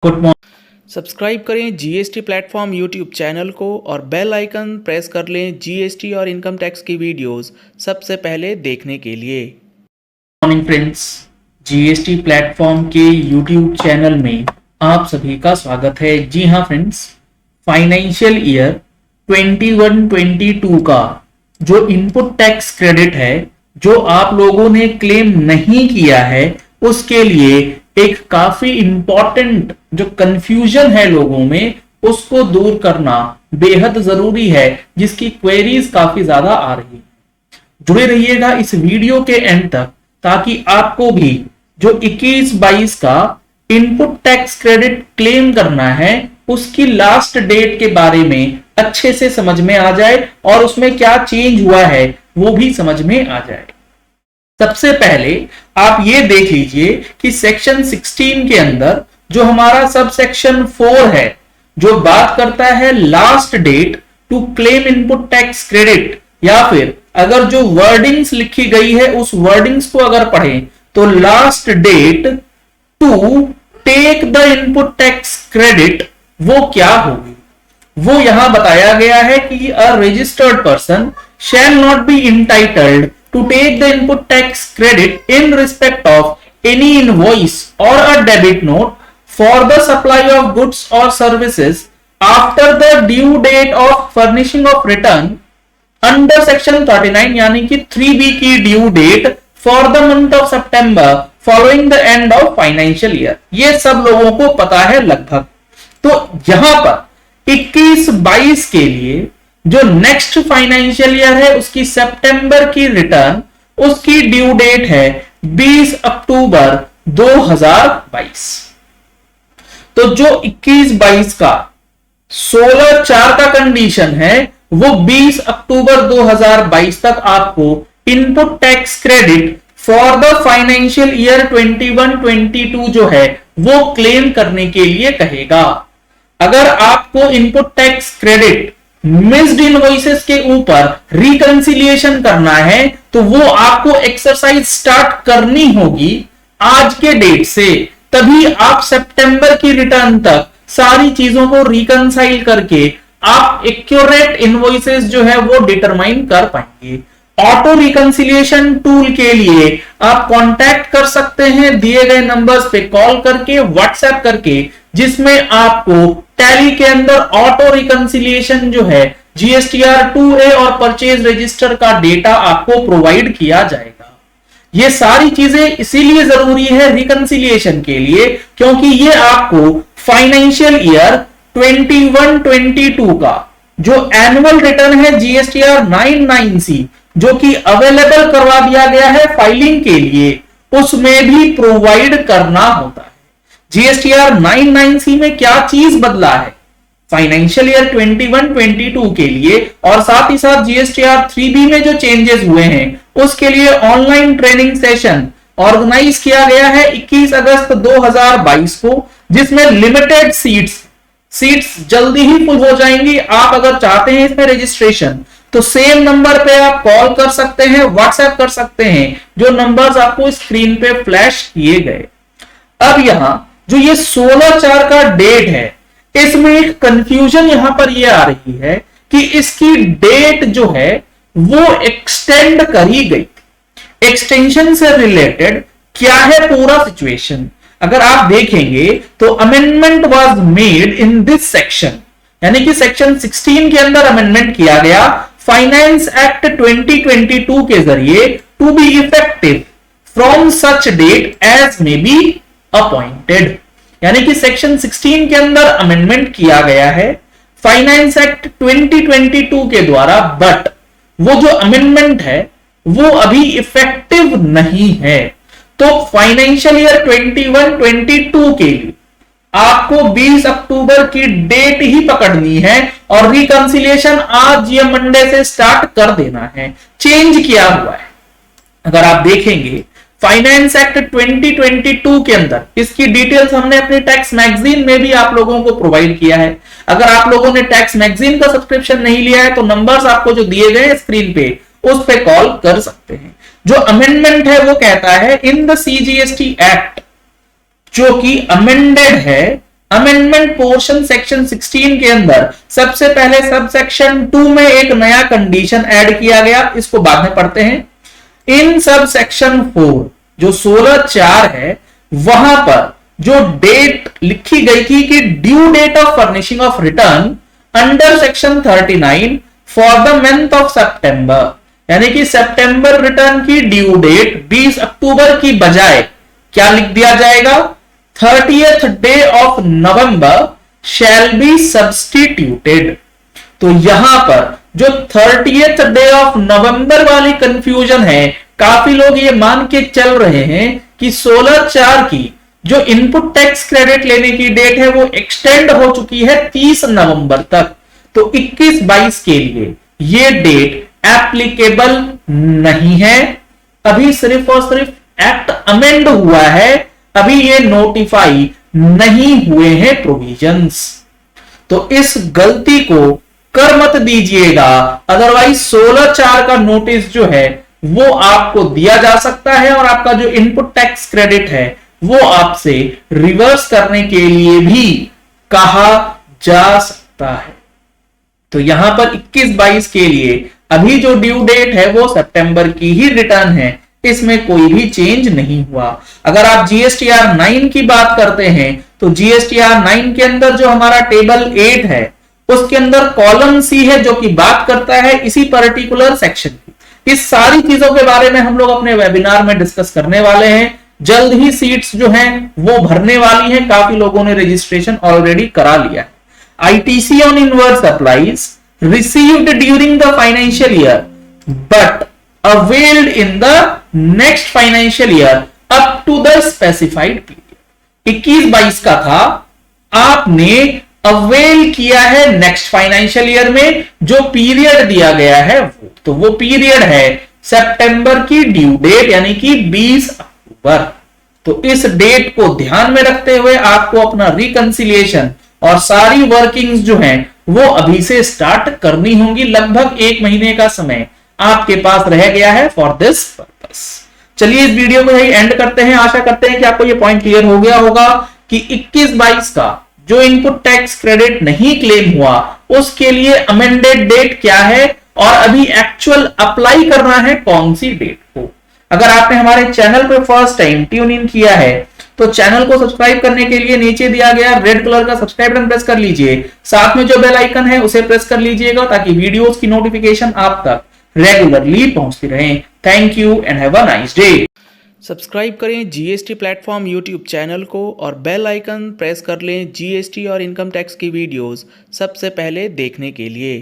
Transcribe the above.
Good morning. Subscribe करें GST platform YouTube channel को और बेल आइकन प्रेस कर लें जीएसटी और इनकम टैक्स की वीडियोस सबसे पहले देखने के लिए। मॉर्निंग फ्रेंड्स, जीएसटी प्लेटफॉर्म के यूट्यूब चैनल में आप सभी का स्वागत है। जी हाँ फ्रेंड्स, फाइनेंशियल ईयर 21-22 का जो इनपुट टैक्स क्रेडिट है जो आप लोगों ने क्लेम नहीं किया है उसके लिए एक काफी इंपॉर्टेंट जो कंफ्यूजन है लोगों में उसको दूर करना बेहद जरूरी है, जिसकी क्वेरीज काफी ज्यादा आ रही है। जुड़े रहिएगा इस वीडियो के एंड तक ताकि आपको भी जो 21-22 का इनपुट टैक्स क्रेडिट क्लेम करना है उसकी लास्ट डेट के बारे में अच्छे से समझ में आ जाए और उसमें क्या चेंज हुआ है वो भी समझ में आ जाए। सबसे पहले आप ये देख लीजिए कि सेक्शन 16 के अंदर जो हमारा सब सेक्शन 4 है जो बात करता है last date to claim input tax credit, या फिर अगर जो वर्डिंग्स लिखी गई है उस वर्डिंग्स को अगर पढ़ें तो last date to take the input tax credit वो क्या होगी, वो यहां बताया गया है कि a registered person shall not be entitled to take the input tax credit in respect of any invoice or a debit note for the supply of goods or services after the due date of furnishing of return under section 39 यानी कि 3B की due date for the month of September following the end of financial year। ये सब लोगों को पता है लगभग। तो यहां पर 21-22 के लिए जो नेक्स्ट फाइनेंशियल ईयर है उसकी सितंबर की रिटर्न उसकी ड्यू डेट है 20 अक्टूबर 2022। तो जो 21-22 का 16/4 का कंडीशन है वो 20 अक्टूबर 2022 तक आपको input tax credit for the financial year 21-22 जो है वो क्लेम करने के लिए कहेगा। अगर आपको input tax credit missed invoices के ऊपर रिकंसिलिएशन करना है तो वो आपको एक्सरसाइज स्टार्ट करनी होगी आज के डेट से, तभी आप सितंबर की रिटर्न तक सारी चीजों को रिकंसाइल करके आप एक्यूरेट इनवॉइसेस जो है वो डिटरमाइन कर पाएंगे। ऑटो रिकंसिलिएशन टूल के लिए आप कांटेक्ट कर सकते हैं दिए गए नंबर्स पे कॉल करके, व्हाट्सएप करके, जिसमें आपको टैली के अंदर ऑटो रिकंसिलिएशन जो है जीएसटीआर 2A और परचेज रजिस्टर का डेटा आपको प्रोवाइड किया जाएगा। ये सारी चीजें इसीलिए जरूरी है रिकंसिलिएशन के लिए क्योंकि ये आपको फाइनेंशियल ईयर 21-22 का जो एनुअल रिटर्न है जीएसटीआर 99C जो कि अवेलेबल करवा दिया गया है फाइलिंग के लिए, उसमें भी प्रोवाइड करना होता है। जीएसटीआर 99C में क्या चीज बदला है फाइनेंशियल ईयर 21-22 के लिए, और साथ ही साथ जीएसटीआर 3B में जो चेंजेस हुए हैं उसके लिए ऑनलाइन ट्रेनिंग सेशन ऑर्गेनाइज किया गया है 21 अगस्त 2022 को, जिसमें लिमिटेड सीट्स जल्दी ही फुल हो जाएंगी। आप अगर चाहते हैं इसमें रजिस्ट्रेशन तो सेम नंबर पे आप कॉल कर सकते हैं, व्हाट्सएप कर सकते हैं, जो नंबर्स आपको स्क्रीन पे फ्लैश किए गए। अब यहां जो ये 16/4 का डेट है इसमें एक कंफ्यूजन यहां पर ये आ रही है कि इसकी डेट जो है वो एक्सटेंड करी गई। एक्सटेंशन से रिलेटेड क्या है पूरा सिचुएशन अगर आप देखेंगे तो amendment was made in this section, यानी कि सेक्शन 16 के अंदर अमेंडमेंट किया गया फाइनेंस एक्ट 2022 के जरिए to be effective from such date as may be appointed, यानी कि सेक्शन 16 के अंदर अमेंडमेंट किया गया है फाइनेंस एक्ट 2022 के द्वारा, बट वो जो अमेंडमेंट है वो अभी इफेक्टिव नहीं है। तो फाइनेंशियल ईयर 21-22 के लिए आपको 20 अक्टूबर की डेट ही पकड़नी है और रिकंसिलिएशन आज या मंडे से स्टार्ट कर देना है। चेंज किया हुआ है अगर आप देखेंगे फाइनेंस एक्ट 2022 के अंदर, इसकी डिटेल्स हमने अपने टैक्स मैगजीन में भी आप लोगों को प्रोवाइड किया है। अगर आप लोगों ने टैक्स मैगजीन का सब्सक्रिप्शन नहीं लिया है तो नंबर्स आपको जो दिए गए स्क्रीन पे उस पे कॉल कर सकते हैं। जो अमेंडमेंट है वो कहता है इन द सीजीएसटी एक्ट जो कि अमेंडेड है अमेंडमेंट पोर्शन सेक्शन 16 के अंदर सबसे पहले सब सेक्शन 2 में एक नया कंडीशन ऐड किया गया, इसको बाद में पढ़ते हैं। इन सब सेक्शन 4 जो 16(4) है, वहां पर जो डेट लिखी गई थी कि due date of furnishing of return under section 39 for the month of September, यानी कि सितंबर रिटर्न की ड्यू डेट 20 अक्टूबर की बजाय क्या लिख दिया जाएगा, 30th day of November shall be substituted. तो यहां पर जो 30th डे ऑफ नवंबर वाली कंफ्यूजन है, काफी लोग ये मान के चल रहे हैं कि 16(4) की जो इनपुट टैक्स क्रेडिट लेने की डेट है वो एक्सटेंड हो चुकी है 30 नवंबर तक। तो 21-22 के लिए ये डेट एप्लीकेबल नहीं है। अभी सिर्फ और सिर्फ एक्ट अमेंड हुआ है, अभी ये नोटिफाई नहीं हुए हैं प्रोविजंस। तो इस गलती को कर मत दीजिएगा, अदरवाइज 16(4) का नोटिस जो है वो आपको दिया जा सकता है और आपका जो इनपुट टैक्स क्रेडिट है वो आपसे रिवर्स करने के लिए भी कहा जा सकता है। तो यहां पर 21-22 के लिए अभी जो ड्यू डेट है वो सितंबर की ही रिटर्न है, इसमें कोई भी चेंज नहीं हुआ। अगर आप जीएसटीआर 9 की बात करते हैं तो जीएसटीआर 9 के अंदर जो हमारा टेबल 8 है उसके अंदर कॉलम सी है जो कि बात करता है इसी पर्टिकुलर सेक्शन की। इस सारी चीजों के बारे में हम लोग अपने वेबिनार में डिस्कस करने वाले हैं। जल्द ही सीट्स जो हैं वो भरने वाली हैं, काफी लोगों ने रजिस्ट्रेशन ऑलरेडी करा लिया है। ITC on inverse applies received during the financial year but availed in the next financial year up to the specified period। 21-22 का था, आपने अवेल किया है नेक्स्ट फाइनेंशियल ईयर में जो पीरियड दिया गया है तो वो पीरियड है सितंबर की ड्यू डेट यानी कि 20 अक्टूबर। तो इस डेट को ध्यान में रखते हुए आपको अपना रिकंसिलिएशन और सारी वर्किंग्स जो हैं वो अभी से स्टार्ट करनी होंगी। लगभग 1 महीने का समय आपके पास रह गया है फॉर दिस पर्पस। चलिए इस वीडियो को यही एंड करते हैं। आशा करते हैं कि आपको ये पॉइंट क्लियर हो गया होगा कि 21-22 का जो इनपुट टैक्स क्रेडिट नहीं क्लेम हुआ उसके लिए अमेंडेड डेट क्या है और अभी एक्चुअल अप्लाई करना है कौन सी डेट को। अगर आपने हमारे चैनल पर फर्स्ट टाइम ट्यून इन किया है तो चैनल को सब्सक्राइब करने के लिए नीचे दिया गया रेड कलर का सब्सक्राइब बटन प्रेस कर लीजिए, साथ में जो बेल आइकन है उसे प्रेस कर लीजिएगा ताकि वीडियोस की नोटिफिकेशन आप तक रेगुलरली पहुंचती रहे। Thank you and have a nice day. Subscribe करें जीएसटी प्लेटफॉर्म यूट्यूब चैनल को और बेल आइकन प्रेस कर लें जीएसटी और इनकम टैक्स की वीडियोस सबसे पहले देखने के लिए।